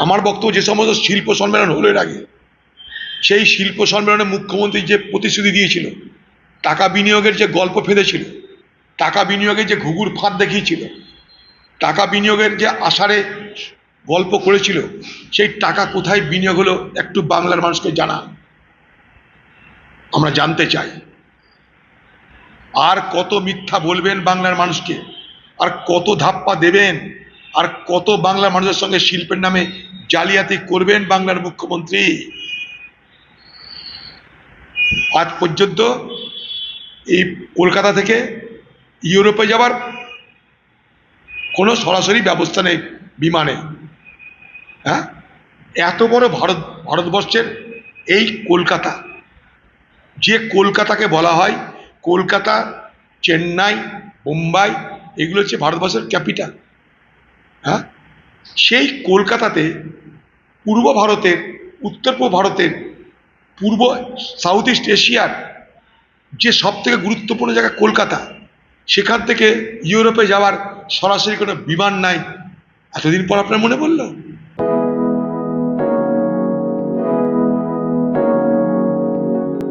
আমার বক্তব্য, যে সমস্ত শিল্প সম্মেলন হলো এর আগে, সেই শিল্প সম্মেলনে মুখ্যমন্ত্রী যে প্রতিশ্রুতি দিয়েছিল, টাকা বিনিয়োগের যে গল্প ফেলেছিল, টাকা বিনিয়োগের যে ঘুঘুর ফাঁদ দেখিয়েছিল, টাকা বিনিয়োগের যে আষাঢ়ে গল্প করেছিল, সেই টাকা কোথায় বিনিয়োগ হলো একটু বাংলার মানুষকে জানা, আমরা জানতে চাই। আর কত মিথ্যা বলবেন বাংলার মানুষকে, আর কত ধাপ্পা দেবেন, আর কত বাংলার মানুষের সঙ্গে শিল্পের নামে জালিয়াতি করবেন বাংলার মুখ্যমন্ত্রী? আজ পর্যন্ত এই কলকাতা থেকে ইউরোপে যাওয়ার কোনো সরাসরি ব্যবস্থা নেই বিমানে। হ্যাঁ, এত বড় ভারতবর্ষের এই কলকাতা, যে কলকাতাকে বলা হয় কলকাতা, চেন্নাই, মুম্বাই, এগুলো হচ্ছে ভারতবর্ষের ক্যাপিটাল। হ্যাঁ, সেই কলকাতাতে পূর্ব ভারতের, উত্তর পূর্ব ভারতের, পূর্ব সাউথ ইস্ট এশিয়ার যে সব থেকে গুরুত্বপূর্ণ জায়গা কলকাতা, সেখান থেকে ইউরোপে যাওয়ার সরাসরি কোনো বিমান নাই। এতদিন পর আপনার মনে পড়ল?